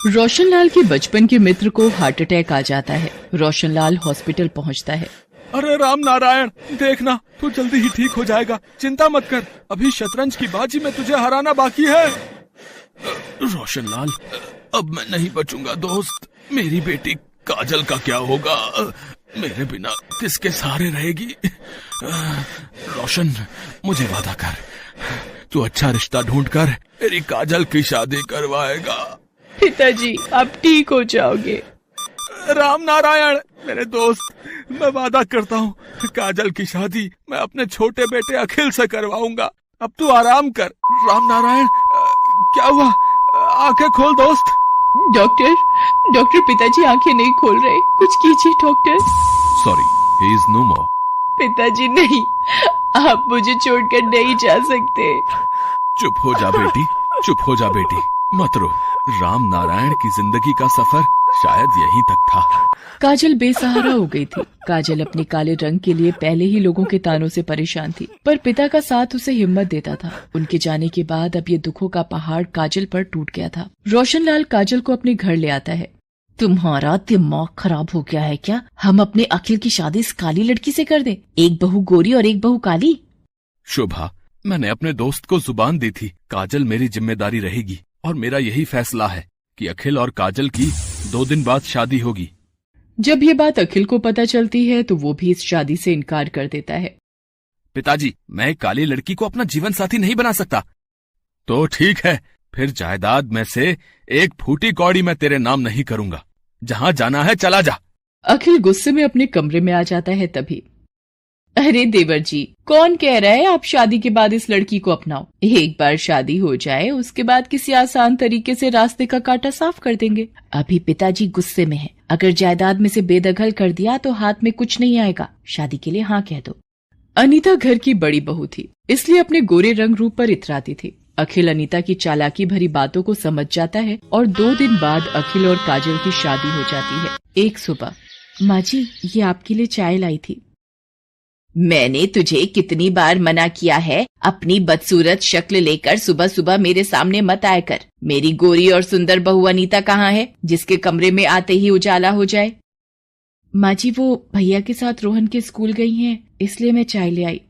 रोशनलाल के बचपन के मित्र को हार्ट अटैक आ जाता है। रोशनलाल हॉस्पिटल पहुंचता है। अरे राम नारायण, देखना तू जल्दी ही ठीक हो जाएगा, चिंता मत कर। अभी शतरंज की बाजी में तुझे हराना बाकी है। रोशनलाल, अब मैं नहीं बचूंगा दोस्त। मेरी बेटी काजल का क्या होगा? मेरे बिना किसके सहारे रहेगी? रोशन, मुझे वादा कर, तू अच्छा रिश्ता ढूंढकर मेरी काजल की शादी करवाएगा। पिताजी, आप ठीक हो जाओगे। राम नारायण मेरे दोस्त, मैं वादा करता हूँ काजल की शादी मैं अपने छोटे बेटे अखिल से करवाऊंगा। अब तू आराम कर। राम नारायण, क्या हुआ? आंखें खोल दोस्त। डॉक्टर, पिताजी आंखें नहीं खोल रहे, कुछ कीजिए doctor. Sorry, he is no more. पिताजी नहीं, आप मुझे छोड़कर नहीं जा सकते। चुप हो जा बेटी, चुप हो जा बेटी, मत रो। राम नारायण की जिंदगी का सफर शायद यहीं तक था। काजल बेसहारा हो गई थी। काजल अपने काले रंग के लिए पहले ही लोगों के तानों से परेशान थी, पर पिता का साथ उसे हिम्मत देता था। उनके जाने के बाद अब ये दुखों का पहाड़ काजल पर टूट गया था। रोशनलाल काजल को अपने घर ले आता है। तुम्हारा दिमाग खराब हो गया है क्या? हम अपने अखिल की शादी इस काली लड़की से कर दें? एक बहू गोरी और एक बहू काली। शोभा, मैंने अपने दोस्त को जुबान दी थी, काजल मेरी जिम्मेदारी रहेगी और मेरा यही फैसला है कि अखिल और काजल की 2 दिन बाद शादी होगी। जब ये बात अखिल को पता चलती है तो वो भी इस शादी से इनकार कर देता है। पिताजी, मैं एक काली लड़की को अपना जीवन साथी नहीं बना सकता। तो ठीक है, फिर जायदाद में से एक फूटी कौड़ी मैं तेरे नाम नहीं करूंगा। जहां जाना है चला जा। अखिल गुस्से में अपने कमरे में आ जाता है। तभी, अरे देवर जी, कौन कह रहा है आप शादी के बाद इस लड़की को अपनाओ? एक बार शादी हो जाए उसके बाद किसी आसान तरीके से रास्ते का कांटा साफ कर देंगे। अभी पिताजी गुस्से में है, अगर जायदाद में से बेदखल कर दिया तो हाथ में कुछ नहीं आएगा। शादी के लिए हाँ कह दो। अनीता घर की बड़ी बहू थी, इसलिए अपने गोरे रंग रूप पर इतराती थी। अखिल अनीता की चालाकी भरी बातों को समझ जाता है और 2 दिन बाद अखिल और काजल की शादी हो जाती है। एक सुबह, माँ जी, ये आपके लिए चाय लाई थी। मैंने तुझे कितनी बार मना किया है, अपनी बदसूरत शक्ल लेकर सुबह सुबह मेरे सामने मत आया कर। मेरी गोरी और सुंदर बहू अनीता कहाँ है, जिसके कमरे में आते ही उजाला हो जाए? माँ जी, वो भैया के साथ रोहन के स्कूल गई हैं, इसलिए मैं चाय ले आई।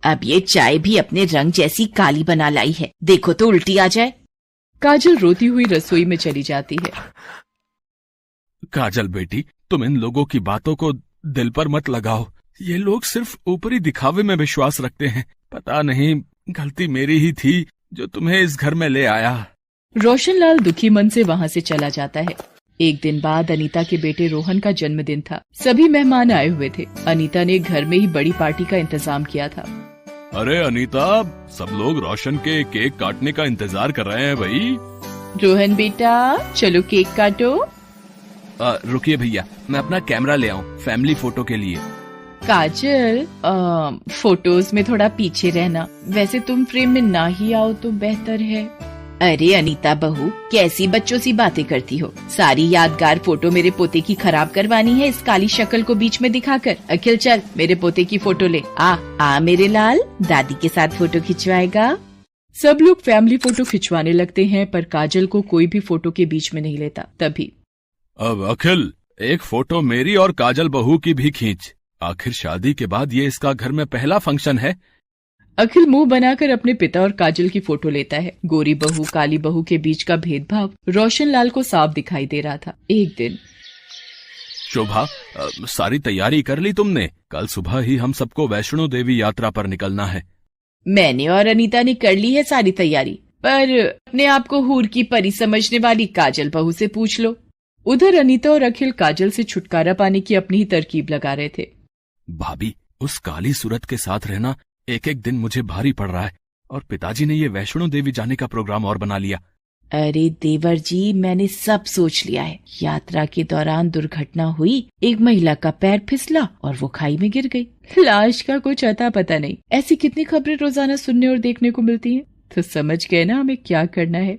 अब ये चाय भी अपने रंग जैसी काली बना लाई है, देखो तो उल्टी आ जाए। काजल रोती हुई रसोई में चली जाती है। काजल बेटी, तुम इन लोगों की बातों को दिल पर मत लगाओ। ये लोग सिर्फ ऊपरी दिखावे में विश्वास रखते हैं। पता नहीं, गलती मेरी ही थी जो तुम्हें इस घर में ले आया। रोशनलाल दुखी मन से वहाँ से चला जाता है। एक दिन बाद अनीता के बेटे रोहन का जन्मदिन था। सभी मेहमान आए हुए थे। अनीता ने घर में ही बड़ी पार्टी का इंतजाम किया था। अरे अनीता, सब लोग रोशन के केक काटने का इंतजार कर रहे हैं भाई। रोहन बेटा, चलो केक काटो। रुकिए भैया, मैं अपना कैमरा ले आऊं फैमिली फोटो के लिए। काजल, फोटोज में थोड़ा पीछे रहना। वैसे तुम फ्रेम में ना ही आओ तो बेहतर है। अरे अनीता बहू, कैसी बच्चों सी बातें करती हो? सारी यादगार फोटो मेरे पोते की खराब करवानी है इस काली शक्ल को बीच में दिखाकर। अखिल, चल मेरे पोते की फोटो ले आ मेरे लाल, दादी के साथ फोटो खिंचवाएगा। सब लोग फैमिली फोटो खिंचवाने लगते हैं, पर काजल को कोई भी फोटो के बीच में नहीं लेता। तभी, अब अखिल, एक फोटो मेरी और काजल बहू की भी खींच। आखिर शादी के बाद ये इसका घर में पहला फंक्शन है। अखिल मुंह बनाकर अपने पिता और काजल की फोटो लेता है। गोरी बहू काली बहू के बीच का भेदभाव रोशनलाल को साफ दिखाई दे रहा था। एक दिन, शोभा, सारी तैयारी कर ली तुमने? कल सुबह ही हम सबको वैष्णो देवी यात्रा पर निकलना है। मैंने और अनीता ने कर ली है सारी तैयारी, पर अपने आप को हूर की परी समझने वाली काजल बहू से पूछ लो। उधर अनीता और अखिल काजल से छुटकारा पाने की अपनी ही तरकीब लगा रहे थे। भाभी, उस काली सूरत के साथ रहना एक एक दिन मुझे भारी पड़ रहा है, और पिताजी ने ये वैष्णो देवी जाने का प्रोग्राम और बना लिया। अरे देवर जी, मैंने सब सोच लिया है। यात्रा के दौरान दुर्घटना हुई, एक महिला का पैर फिसला और वो खाई में गिर गई। लाश का कुछ अता पता नहीं। ऐसी कितनी खबरें रोजाना सुनने और देखने को मिलती हैं, तो समझ गए ना हमें क्या करना है।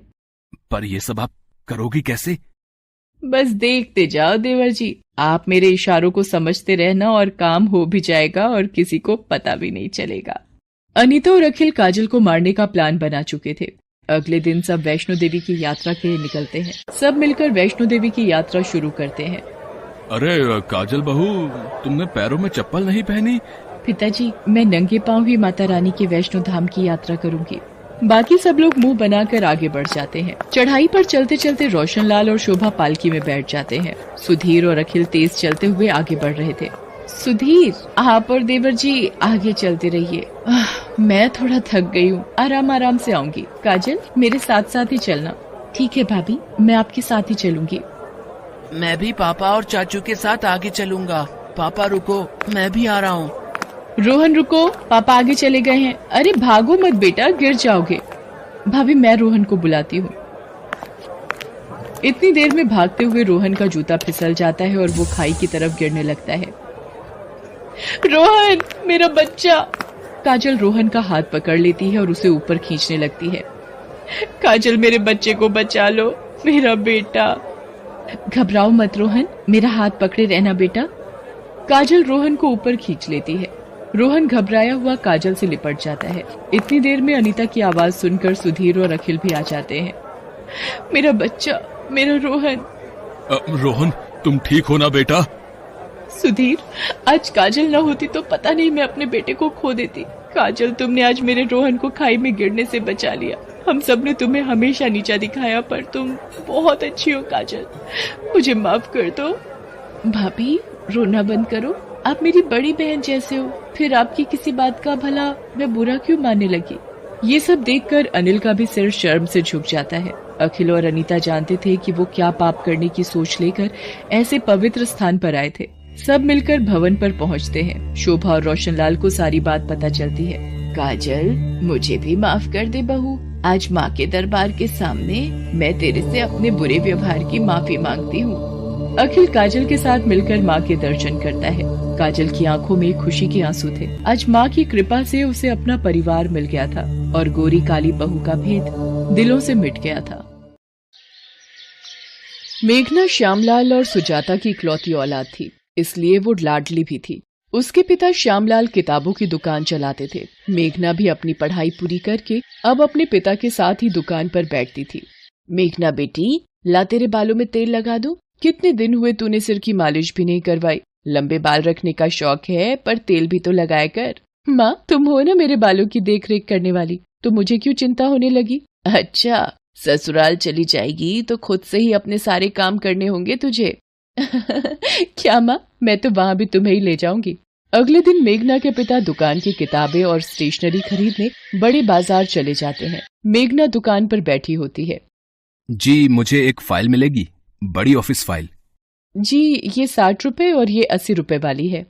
पर ये सब आप करोगी कैसे? बस देखते जाओ देवर जी, आप मेरे इशारों को समझते रहना और काम हो भी जाएगा और किसी को पता भी नहीं चलेगा। अनीता और अखिल काजल को मारने का प्लान बना चुके थे। अगले दिन सब वैष्णो देवी की यात्रा के लिए निकलते हैं। सब मिलकर वैष्णो देवी की यात्रा शुरू करते हैं। अरे काजल बहू, तुमने पैरों में चप्पल नहीं पहनी? पिताजी, मैं नंगे पांव ही माता रानी के वैष्णो धाम की यात्रा करूंगी। बाकी सब लोग मुंह बनाकर आगे बढ़ जाते हैं। चढ़ाई पर चलते चलते रोशनलाल और शोभा पालकी में बैठ जाते हैं। सुधीर और अखिल तेज चलते हुए आगे बढ़ रहे थे। सुधीर, आप और देवर जी आगे चलते रहिए। मैं थोड़ा थक गई हूँ, आराम आराम से आऊंगी। काजल, मेरे साथ साथ ही चलना। ठीक है भाभी, मैं आपके साथ ही चलूंगी। मैं भी पापा और चाचू के साथ आगे चलूंगा। पापा रुको, मैं भी आ रहा हूँ। रोहन रुको, पापा आगे चले गए हैं। अरे भागो मत बेटा, गिर जाओगे। भाभी, मैं रोहन को बुलाती हूँ। इतनी देर में भागते हुए रोहन का जूता फिसल जाता है और वो खाई की तरफ गिरने लगता है। रोहन, मेरा बच्चा। काजल रोहन का हाथ पकड़ लेती है और उसे ऊपर खींचने लगती है। काजल, मेरे बच्चे को बचा लो, मेरा बेटा। घबराओ मत रोहन, मेरा हाथ पकड़े रहना बेटा। काजल रोहन को ऊपर खींच लेती है। रोहन घबराया हुआ काजल से लिपट जाता है। इतनी देर में अनीता की आवाज सुनकर सुधीर और अखिल भी आ जाते हैं। मेरा बच्चा, मेरा रोहन। रोहन, तुम ठीक हो ना बेटा? सुधीर, आज काजल न होती तो पता नहीं मैं अपने बेटे को खो देती। काजल, तुमने आज मेरे रोहन को खाई में गिरने से बचा लिया। हम सब ने तुम्हें हमेशा नीचा दिखाया, पर तुम बहुत अच्छी हो काजल, मुझे माफ कर दो। भाभी, रोना बंद करो, आप मेरी बड़ी बहन जैसे हो, फिर आपकी किसी बात का भला मैं बुरा क्यों मानने लगी। ये सब देखकर अनिल का भी सिर शर्म से झुक जाता है। अखिल और अनीता जानते थे कि वो क्या पाप करने की सोच लेकर ऐसे पवित्र स्थान पर आए थे। सब मिलकर भवन पर पहुंचते हैं। शोभा और रोशनलाल को सारी बात पता चलती है। काजल, मुझे भी माफ कर दे बहू। आज माँ के दरबार के सामने मैं तेरे से अपने बुरे व्यवहार की माफी मांगती हूँ। अखिल काजल के साथ मिलकर माँ के दर्शन करता है। काजल की आंखों में खुशी के आंसू थे। आज माँ की कृपा से उसे अपना परिवार मिल गया था और गोरी काली बहू का भेद दिलों से मिट गया था। मेघना श्यामलाल और सुजाता की इकलौती औलाद थी, इसलिए वो लाडली भी थी। उसके पिता श्यामलाल किताबों की दुकान चलाते थे। मेघना भी अपनी पढ़ाई पूरी करके अब अपने पिता के साथ ही दुकान पर बैठती थी। मेघना बेटी, ला तेरे बालों में तेल लगा दूं? कितने दिन हुए तूने सिर की मालिश भी नहीं करवाई। लंबे बाल रखने का शौक है, पर तेल भी तो लगाया कर। माँ, तुम हो ना मेरे बालों की देख रेख करने वाली, तो मुझे क्यों चिंता होने लगी? अच्छा, ससुराल चली जाएगी तो खुद से ही अपने सारे काम करने होंगे तुझे। क्या माँ, मैं तो वहाँ भी तुम्हें ही ले जाऊंगी। अगले दिन मेघना के पिता दुकान की किताबें और स्टेशनरी खरीदने बड़े बाजार चले जाते हैं। मेघना दुकान पर बैठी होती है। जी, मुझे एक फाइल मिलेगी, बड़ी ऑफिस फाइल। जी, ये 60 रुपए और ये 80 रुपए वाली है।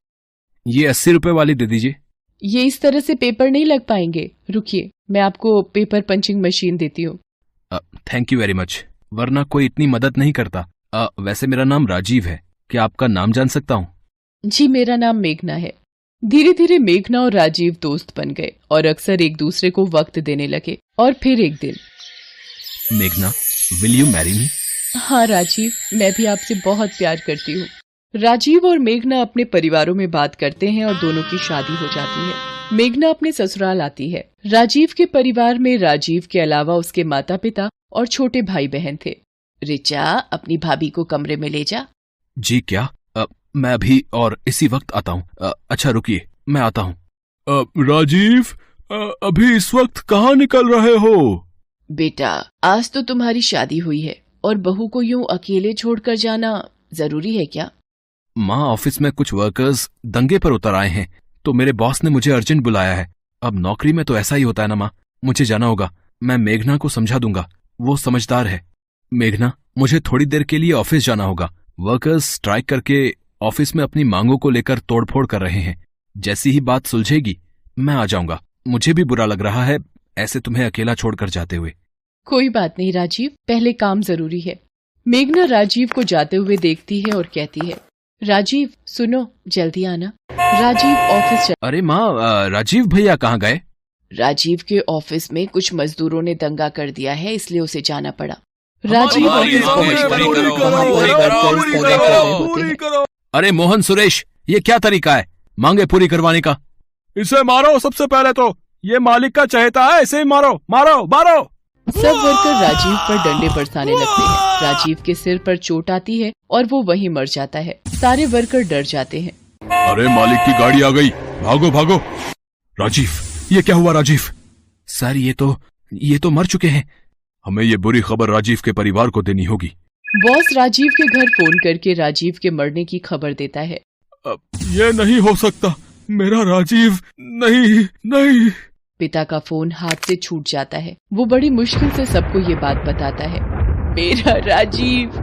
ये 80 रुपए वाली दे दीजिए। ये इस तरह से पेपर नहीं लग पाएंगे, रुकिए मैं आपको पेपर पंचिंग मशीन देती हूँ। थैंक यू वेरी मच, वरना कोई इतनी मदद नहीं करता। वैसे मेरा नाम राजीव है, क्या आपका नाम जान सकता हूँ? जी, मेरा नाम मेघना है। धीरे धीरे मेघना और राजीव दोस्त बन गए और अक्सर एक दूसरे को वक्त देने लगे। और फिर एक दिन, मेघना, विल यू मैरी मी? हाँ राजीव, मैं भी आपसे बहुत प्यार करती हूँ। राजीव और मेघना अपने परिवारों में बात करते हैं और दोनों की शादी हो जाती है। मेघना अपने ससुराल आती है। राजीव के परिवार में राजीव के अलावा उसके माता पिता और छोटे भाई बहन थे। रिचा, अपनी भाभी को कमरे में ले जा। जी क्या? मैं अभी और इसी वक्त आता हूँ। अच्छा रुकिए, मैं आता हूँ। राजीव, अभी इस वक्त कहाँ निकल रहे हो? बेटा, आज तो तुम्हारी शादी हुई है और बहू को यूं अकेले छोड़कर जाना जरूरी है क्या? माँ, ऑफिस में कुछ वर्कर्स दंगे पर उतर आए हैं, तो मेरे बॉस ने मुझे अर्जेंट बुलाया है। अब नौकरी में तो ऐसा ही होता है ना माँ, मुझे जाना होगा। मैं मेघना को समझा दूंगा, वो समझदार है। मेघना, मुझे थोड़ी देर के लिए ऑफिस जाना होगा। वर्कर्स स्ट्राइक करके ऑफिस में अपनी मांगों को लेकर तोड़फोड़ कर रहे हैं। जैसी ही बात सुलझेगी मैं आ जाऊंगा। मुझे भी बुरा लग रहा है ऐसे तुम्हें अकेला छोड़कर जाते हुए। कोई बात नहीं राजीव, पहले काम जरूरी है। मेघना राजीव को जाते हुए देखती है और कहती है, राजीव सुनो, जल्दी आना। राजीव ऑफिस अरे माँ, राजीव भैया कहाँ गए? राजीव के ऑफिस में कुछ मजदूरों ने दंगा कर दिया है, इसलिए उसे जाना पड़ा। राजीव ऑफिस पहुंचता है, वहाँ पर वर्कर्स दंगा कर रहे होते हैं। अरे मोहन, सुरेश, ये क्या तरीका है मांगे पूरी करवाने का? इसे मारो सबसे पहले तो, ये मालिक का चहेता है, इसे ही मारो मारो मारो। सब वर्कर राजीव पर डंडे बरसाने लगते हैं। राजीव के सिर पर चोट आती है और वो वहीं मर जाता है। सारे वर्कर डर जाते हैं। अरे मालिक की गाड़ी आ गई, भागो भागो। राजीव, ये क्या हुआ राजीव? सर ये तो मर चुके हैं। हमें ये बुरी खबर राजीव के परिवार को देनी होगी। बॉस राजीव के घर फोन करके राजीव के मरने की खबर देता है। ये नहीं हो सकता, मेरा राजीव नहीं। पिता का फोन हाथ से छूट जाता है। वो बड़ी मुश्किल से सबको ये बात बताता है। मेरा राजीव,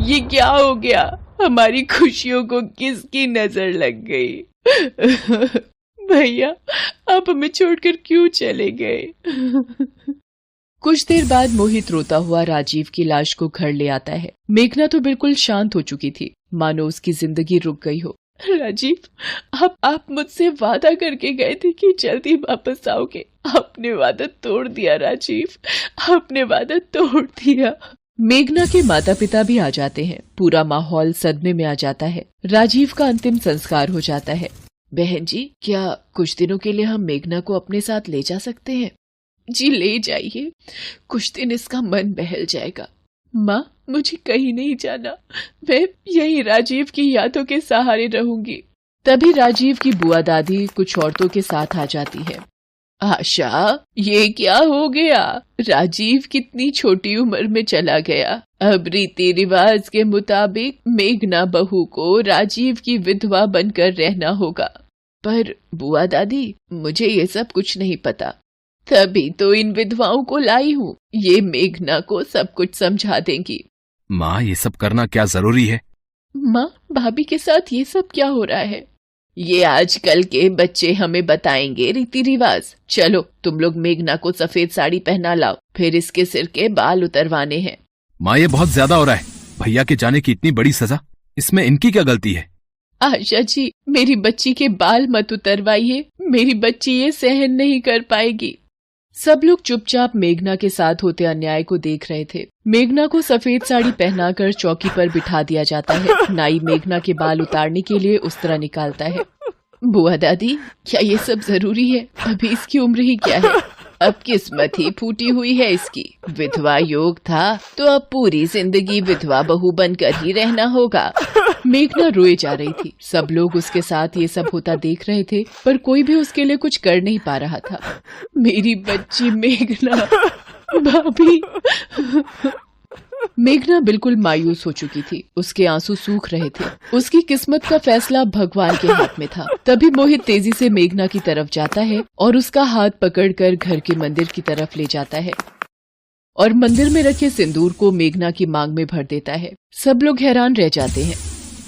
ये क्या हो गया? हमारी खुशियों को किसकी नजर लग गई? भैया, आप हमें छोड़कर क्यों चले गए? कुछ देर बाद मोहित रोता हुआ राजीव की लाश को घर ले आता है। मेघना तो बिल्कुल शांत हो चुकी थी, मानो उसकी जिंदगी रुक गई हो। राजीव, आप मुझसे वादा करके गए थे कि जल्दी वापस आओगे। आपने वादा तोड़ दिया राजीव, आपने वादा तोड़ दिया। मेघना के माता पिता भी आ जाते हैं। पूरा माहौल सदमे में आ जाता है। राजीव का अंतिम संस्कार हो जाता है। बहन जी, क्या कुछ दिनों के लिए हम मेघना को अपने साथ ले जा सकते हैं? जी ले जाइए, कुछ दिन इसका मन बहल जाएगा। माँ, मुझे कहीं नहीं जाना, मैं यही राजीव की यादों के सहारे रहूंगी। तभी राजीव की बुआ दादी कुछ औरतों के साथ आ जाती है। आशा, ये क्या हो गया? राजीव कितनी छोटी उम्र में चला गया। अब रीति रिवाज के मुताबिक मेघना बहू को राजीव की विधवा बनकर रहना होगा। पर बुआ दादी, मुझे ये सब कुछ नहीं पता, तभी तो इन विधवाओं को लाई हूँ। ये मेघना को सब कुछ समझा देंगी। माँ, ये सब करना क्या जरूरी है? माँ, भाभी के साथ ये सब क्या हो रहा है? ये आजकल के बच्चे हमें बताएंगे रीति रिवाज। चलो, तुम लोग मेघना को सफेद साड़ी पहना लाओ, फिर इसके सिर के बाल उतरवाने हैं। माँ, ये बहुत ज्यादा हो रहा है। भैया के जाने की इतनी बड़ी सजा, इसमें इनकी क्या गलती है? आशा जी, मेरी बच्ची के बाल मत उतरवाइए, मेरी बच्ची ये सहन नहीं कर पाएगी। सब लोग चुपचाप मेघना के साथ होते अन्याय को देख रहे थे। मेघना को सफेद साड़ी पहनाकर चौकी पर बिठा दिया जाता है। नाई मेघना के बाल उतारने के लिए उस तरह निकालता है। बुआ दादी, क्या ये सब जरूरी है? अभी इसकी उम्र ही क्या है? अब किस्मत ही फूटी हुई है इसकी। विधवा योग था तो अब पूरी जिंदगी विधवा बहू बनकर ही रहना होगा। मेघना रोए जा रही थी। सब लोग उसके साथ ये सब होता देख रहे थे, पर कोई भी उसके लिए कुछ कर नहीं पा रहा था। मेरी बच्ची मेघना, भाभी। मेघना बिल्कुल मायूस हो चुकी थी। उसके आंसू सूख रहे थे। उसकी किस्मत का फैसला भगवान के हाथ में था। तभी मोहित तेजी से मेघना की तरफ जाता है और उसका हाथ पकड़कर घर के मंदिर की तरफ ले जाता है और मंदिर में रखे सिंदूर को मेघना की मांग में भर देता है। सब लोग हैरान रह जाते हैं।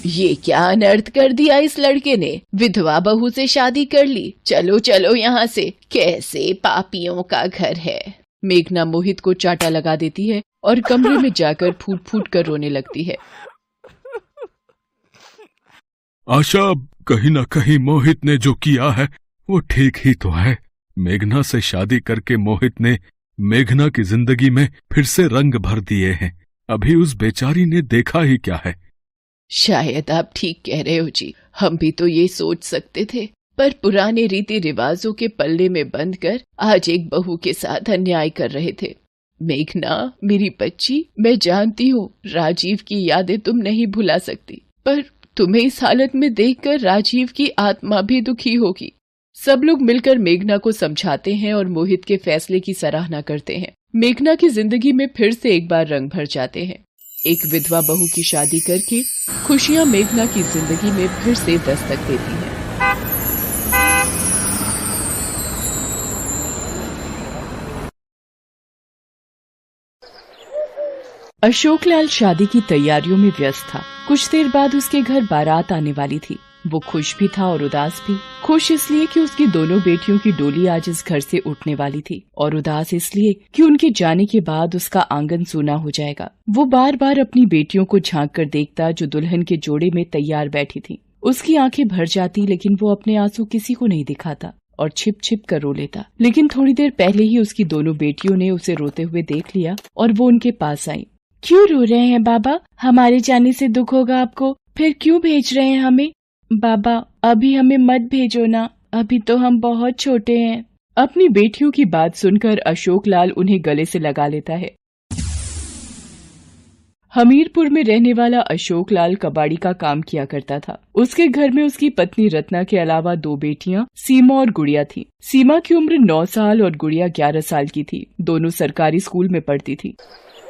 ये क्या अनर्थ कर दिया इस लड़के ने? विधवा बहू से शादी कर ली। चलो चलो यहाँ से, कैसे पापियों का घर है। मेघना मोहित को चाटा लगा देती है और कमरे में जाकर फूट फूट कर रोने लगती है। आशा, कहीं ना कहीं मोहित ने जो किया है वो ठीक ही तो है। मेघना से शादी करके मोहित ने मेघना की जिंदगी में फिर से रंग भर दिए हैं। अभी उस बेचारी ने देखा ही क्या है। शायद आप ठीक कह रहे हो जी, हम भी तो ये सोच सकते थे, पर पुराने रीति रिवाजों के पल्ले में बंद कर आज एक बहू के साथ अन्याय कर रहे थे। मेघना, मेरी बच्ची, मैं जानती हूँ राजीव की यादें तुम नहीं भुला सकती, पर तुम्हें इस हालत में देखकर राजीव की आत्मा भी दुखी होगी। सब लोग मिलकर मेघना को समझाते हैं और मोहित के फैसले की सराहना करते हैं। मेघना की जिंदगी में फिर से एक बार रंग भर जाते हैं। एक विधवा बहू की शादी करके खुशियां मेघना की जिंदगी में फिर से दस्तक देती हैं। अशोकलाल शादी की तैयारियों में व्यस्त था। कुछ देर बाद उसके घर बारात आने वाली थी। वो खुश भी था और उदास भी। खुश इसलिए कि उसकी दोनों बेटियों की डोली आज इस घर से उठने वाली थी, और उदास इसलिए कि उनके जाने के बाद उसका आंगन सूना हो जाएगा। वो बार बार अपनी बेटियों को झांक कर देखता जो दुल्हन के जोड़े में तैयार बैठी थी। उसकी आंखें भर जाती, लेकिन वो अपने आंसू किसी को नहीं दिखाता और छिप छिप कर रो लेता। लेकिन थोड़ी देर पहले ही उसकी दोनों बेटियों ने उसे रोते हुए देख लिया और वो उनके पास आई। क्यों रो रहे हैं बाबा? हमारे जाने से दुख होगा आपको, फिर क्यों भेज रहे हैं हमें? बाबा, अभी हमें मत भेजो ना, अभी तो हम बहुत छोटे हैं। अपनी बेटियों की बात सुनकर अशोक लाल उन्हें गले से लगा लेता है। हमीरपुर में रहने वाला अशोक लाल कबाड़ी का काम किया करता था। उसके घर में उसकी पत्नी रत्ना के अलावा 2 बेटियां सीमा और गुड़िया थी। सीमा की उम्र 9 साल और गुड़िया 11 साल की थी। दोनों सरकारी स्कूल में पढ़ती थी।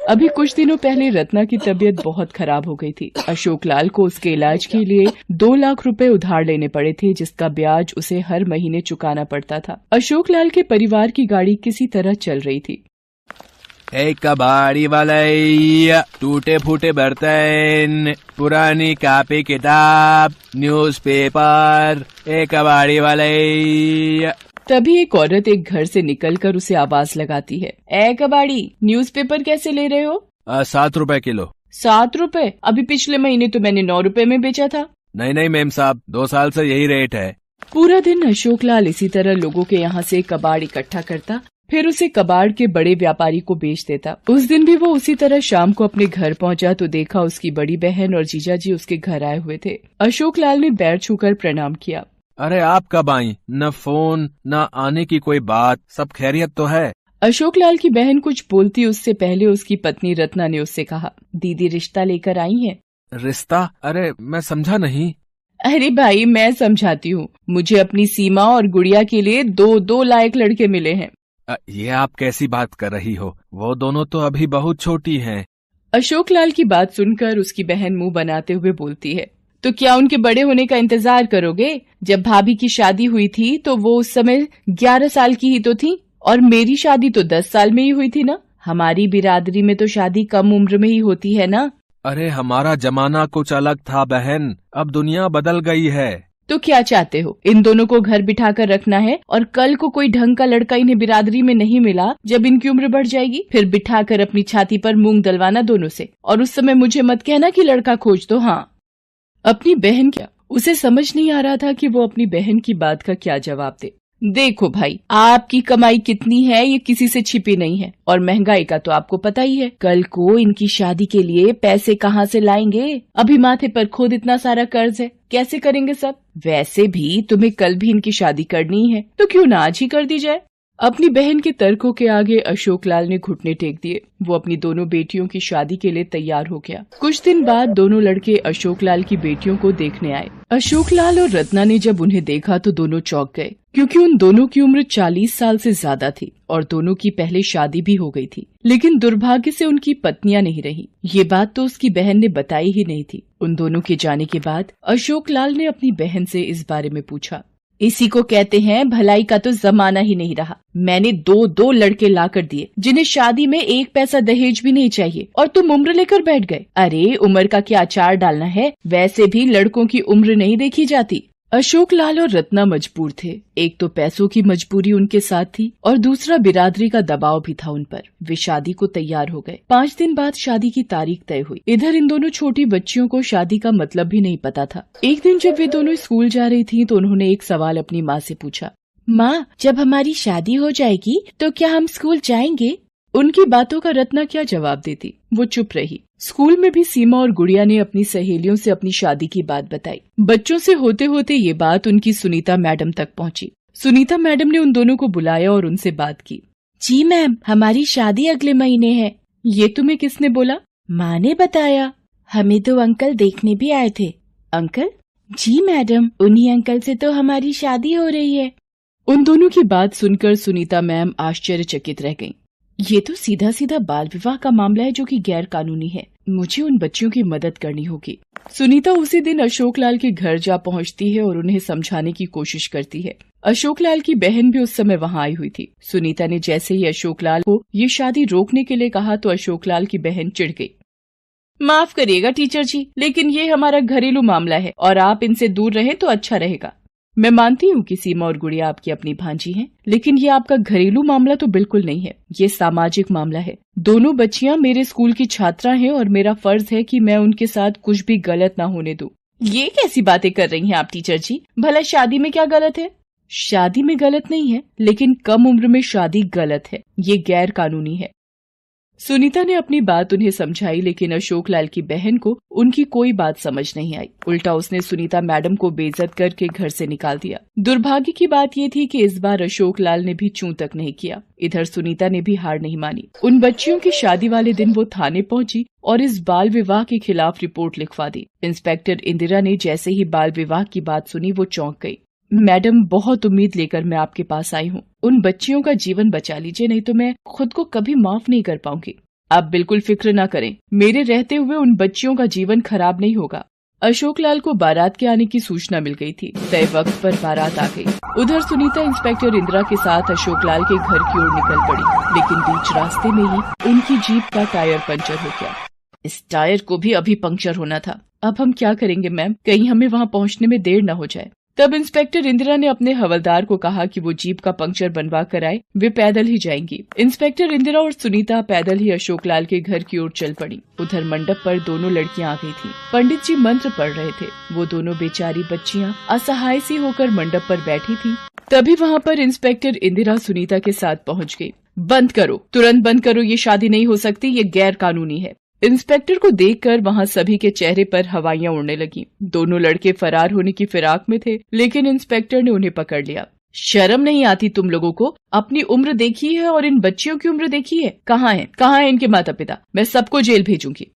अभी कुछ दिनों पहले रत्ना की तबीयत बहुत खराब हो गई थी। अशोक लाल को उसके इलाज के लिए 2 लाख रुपए उधार लेने पड़े थे, जिसका ब्याज उसे हर महीने चुकाना पड़ता था। अशोक लाल के परिवार की गाड़ी किसी तरह चल रही थी। एक कबाड़ी वाले, टूटे फूटे बर्तन, पुरानी कॉपी किताब, न्यूज़पेपर, एक कबाड़ी वाले। तभी एक औरत एक घर से निकलकर उसे आवाज लगाती है, ए कबाड़ी, न्यूज़पेपर कैसे ले रहे हो? 7 रुपए किलो। 7 रुपए? अभी पिछले महीने तो मैंने 9 रुपए में बेचा था। नहीं मेम साहब, 2 साल से यही रेट है। पूरा दिन अशोक लाल इसी तरह लोगों के यहाँ से कबाड़ इकट्ठा करता, फिर उसे कबाड़ के बड़े व्यापारी को बेच देता। उस दिन भी वो उसी तरह शाम को अपने घर पहुंचा तो देखा उसकी बड़ी बहन और जीजा जी उसके घर आए हुए थे। अशोक लाल ने पैर छूकर प्रणाम किया। अरे आप कब आई? न फोन न आने की कोई बात, सब खैरियत तो है? अशोक लाल की बहन कुछ बोलती उससे पहले उसकी पत्नी रत्ना ने उससे कहा, दीदी रिश्ता लेकर आई है। रिश्ता? अरे मैं समझा नहीं। अरे भाई मैं समझाती हूँ, मुझे अपनी सीमा और गुड़िया के लिए 2 लायक लड़के मिले हैं। ये आप कैसी बात कर रही हो? वो दोनों तो अभी बहुत छोटी हैं। अशोक लाल की बात सुनकर उसकी बहन मुंह बनाते हुए बोलती है, तो क्या उनके बड़े होने का इंतजार करोगे? जब भाभी की शादी हुई थी तो वो उस समय 11 साल की ही तो थी और मेरी शादी तो 10 साल में ही हुई थी ना। हमारी बिरादरी में तो शादी कम उम्र में ही होती है ना। अरे हमारा जमाना कुछ अलग था बहन, अब दुनिया बदल गई है। तो क्या चाहते हो, इन दोनों को घर बिठाकर रखना है और कल को कोई ढंग का लड़का इन्हें बिरादरी में नहीं मिला, जब इनकी उम्र बढ़ जाएगी, फिर बिठाकर अपनी छाती पर मूंग दलवाना दोनों से, और उस समय मुझे मत कहना कि लड़का खोज दो। हाँ, अपनी बहन क्या, उसे समझ नहीं आ रहा था कि वो अपनी बहन की बात का क्या जवाब दे। देखो भाई, आपकी कमाई कितनी है ये किसी से छिपी नहीं है, और महंगाई का तो आपको पता ही है। कल को इनकी शादी के लिए पैसे कहाँ से लाएंगे? अभी माथे पर खुद इतना सारा कर्ज है, कैसे करेंगे सब? वैसे भी तुम्हें कल भी इनकी शादी करनी है, तो क्यों ना आज ही कर दी जाए। अपनी बहन के तर्कों के आगे अशोक लाल ने घुटने टेक दिए। वो अपनी दोनों बेटियों की शादी के लिए तैयार हो गया। कुछ दिन बाद दोनों लड़के अशोक लाल की बेटियों को देखने आए। अशोक लाल और रत्ना ने जब उन्हें देखा तो दोनों चौंक गए, क्योंकि उन दोनों की उम्र 40 साल से ज्यादा थी और दोनों की पहले शादी भी हो गई थी, लेकिन दुर्भाग्य से उनकी पत्नियां नहीं रही। ये बात तो उसकी बहन ने बताई ही नहीं थी। उन दोनों के जाने के बाद अशोक लाल ने अपनी बहन से इस बारे में पूछा। इसी को कहते हैं भलाई का तो जमाना ही नहीं रहा। मैंने 2 लड़के ला कर दिए जिन्हें शादी में 1 पैसा दहेज भी नहीं चाहिए, और तुम उम्र लेकर बैठ गए। अरे उम्र का क्या अचार डालना है, वैसे भी लड़कों की उम्र नहीं देखी जाती। अशोक लाल और रत्ना मजबूर थे। एक तो पैसों की मजबूरी उनके साथ थी और दूसरा बिरादरी का दबाव भी था उन पर। वे शादी को तैयार हो गए। 5 दिन बाद शादी की तारीख तय हुई। इधर इन दोनों छोटी बच्चियों को शादी का मतलब भी नहीं पता था। एक दिन जब वे दोनों स्कूल जा रही थीं, तो उन्होंने एक सवाल अपनी माँ से पूछा, माँ, जब हमारी शादी हो जाएगी तो क्या हम स्कूल जाएंगे? उनकी बातों का रत्ना क्या जवाब देती, वो चुप रही। स्कूल में भी सीमा और गुड़िया ने अपनी सहेलियों से अपनी शादी की बात बताई। बच्चों से होते होते ये बात उनकी सुनीता मैडम तक पहुंची। सुनीता मैडम ने उन दोनों को बुलाया और उनसे बात की। जी मैम, हमारी शादी अगले महीने है। ये तुम्हें किसने बोला? माँ ने बताया। हमें तो अंकल देखने भी आए थे। अंकल? जी मैडम, उन्हीं अंकल से तो हमारी शादी हो रही है। उन दोनों की बात सुनकर सुनीता मैम आश्चर्यचकित रह गईं। ये तो सीधा सीधा बाल विवाह का मामला है जो कि गैर कानूनी है। मुझे उन बच्चियों की मदद करनी होगी। सुनीता उसी दिन अशोक लाल के घर जा पहुंचती है और उन्हें समझाने की कोशिश करती है। अशोक लाल की बहन भी उस समय वहां आई हुई थी। सुनीता ने जैसे ही अशोक लाल को ये शादी रोकने के लिए कहा तो अशोक लाल की बहन चिढ़ गई। माफ करिएगा टीचर जी, लेकिन ये हमारा घरेलू मामला है और आप इनसे दूर रहें तो अच्छा रहेगा। मैं मानती हूँ कि सीमा और गुड़िया आपकी अपनी भांजी हैं, लेकिन ये आपका घरेलू मामला तो बिल्कुल नहीं है। ये सामाजिक मामला है। दोनों बच्चियाँ मेरे स्कूल की छात्रा हैं और मेरा फर्ज है कि मैं उनके साथ कुछ भी गलत ना होने दूं। ये कैसी बातें कर रही हैं आप टीचर जी? भला शादी में क्या गलत है? शादी में गलत नहीं है, लेकिन कम उम्र में शादी गलत है। ये गैर कानूनी है। सुनीता ने अपनी बात उन्हें समझाई, लेकिन अशोक लाल की बहन को उनकी कोई बात समझ नहीं आई। उल्टा उसने सुनीता मैडम को बेइज्जत करके घर से निकाल दिया। दुर्भाग्य की बात ये थी कि इस बार अशोक लाल ने भी चूं तक नहीं किया। इधर सुनीता ने भी हार नहीं मानी। उन बच्चियों की शादी वाले दिन वो थाने पहुंची और इस बाल विवाह के खिलाफ रिपोर्ट लिखवा दी। इंस्पेक्टर इंदिरा ने जैसे ही बाल विवाह की बात सुनी वो चौंक गई। मैडम, बहुत उम्मीद लेकर मैं आपके पास आई हूँ। उन बच्चियों का जीवन बचा लीजिए, नहीं तो मैं खुद को कभी माफ नहीं कर पाऊंगी। आप बिल्कुल फिक्र न करें, मेरे रहते हुए उन बच्चियों का जीवन खराब नहीं होगा। अशोक लाल को बारात के आने की सूचना मिल गई थी। तय वक्त पर बारात आ गई। उधर सुनीता इंस्पेक्टर इंदिरा के साथ अशोक लाल के घर की ओर निकल पड़ी, लेकिन बीच रास्ते में ही उनकी जीप का टायर पंचर हो गया। इस टायर को भी अभी पंक्चर होना था। अब हम क्या करेंगे मैम, कहीं हमें वहाँ पहुँचने में देर न हो जाए। तब इंस्पेक्टर इंदिरा ने अपने हवलदार को कहा कि वो जीप का पंक्चर बनवा कर आए, वे पैदल ही जाएंगी। इंस्पेक्टर इंदिरा और सुनीता पैदल ही अशोक लाल के घर की ओर चल पड़ी। उधर मंडप पर दोनों लड़कियां आ गई थीं। पंडित जी मंत्र पढ़ रहे थे। वो दोनों बेचारी बच्चियां असहाय सी होकर मंडप पर बैठी थीं। तभी वहाँ पर इंस्पेक्टर इंदिरा सुनीता के साथ पहुँच गयी। बंद करो, तुरंत बंद करो, ये शादी नहीं हो सकती, ये गैर कानूनी है। इंस्पेक्टर को देखकर वहाँ सभी के चेहरे पर हवाइयां उड़ने लगीं। दोनों लड़के फरार होने की फिराक में थे, लेकिन इंस्पेक्टर ने उन्हें पकड़ लिया। शर्म नहीं आती तुम लोगों को? अपनी उम्र देखी है और इन बच्चियों की उम्र देखी है? कहाँ है इनके माता पिता? मैं सबको जेल भेजूंगी।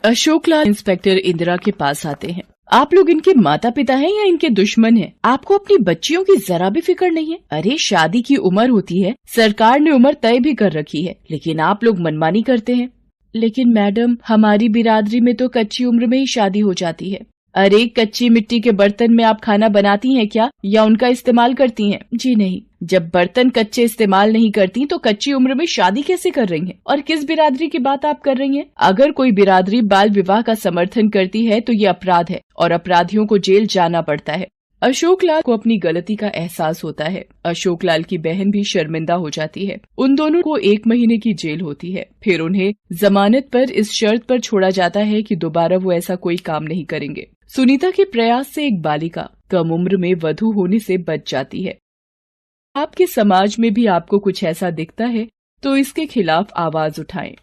अशोक लाल इंस्पेक्टर इंदिरा के पास आते हैं। आप लोग इनके माता पिता हैं या इनके दुश्मन हैं? आपको अपनी बच्चियों की जरा भी फिक्र नहीं है? अरे शादी की उम्र होती है, सरकार ने उम्र तय भी कर रखी है, लेकिन आप लोग मनमानी करते हैं। लेकिन मैडम, हमारी बिरादरी में तो कच्ची उम्र में ही शादी हो जाती है। अरे कच्ची मिट्टी के बर्तन में आप खाना बनाती हैं क्या, या उनका इस्तेमाल करती हैं? जी नहीं। जब बर्तन कच्चे इस्तेमाल नहीं करती तो कच्ची उम्र में शादी कैसे कर रही हैं? और किस बिरादरी की बात आप कर रही हैं? अगर कोई बिरादरी बाल विवाह का समर्थन करती है तो ये अपराध है और अपराधियों को जेल जाना पड़ता है। अशोक लाल को अपनी गलती का एहसास होता है। अशोक लाल की बहन भी शर्मिंदा हो जाती है। उन दोनों को 1 महीने की जेल होती है। फिर उन्हें जमानत पर इस शर्त पर छोड़ा जाता है कि दोबारा वो ऐसा कोई काम नहीं करेंगे। सुनीता के प्रयास से एक बालिका कम उम्र में वधू होने से बच जाती है। आपके समाज में भी आपको कुछ ऐसा दिखता है तो इसके खिलाफ आवाज उठाएं।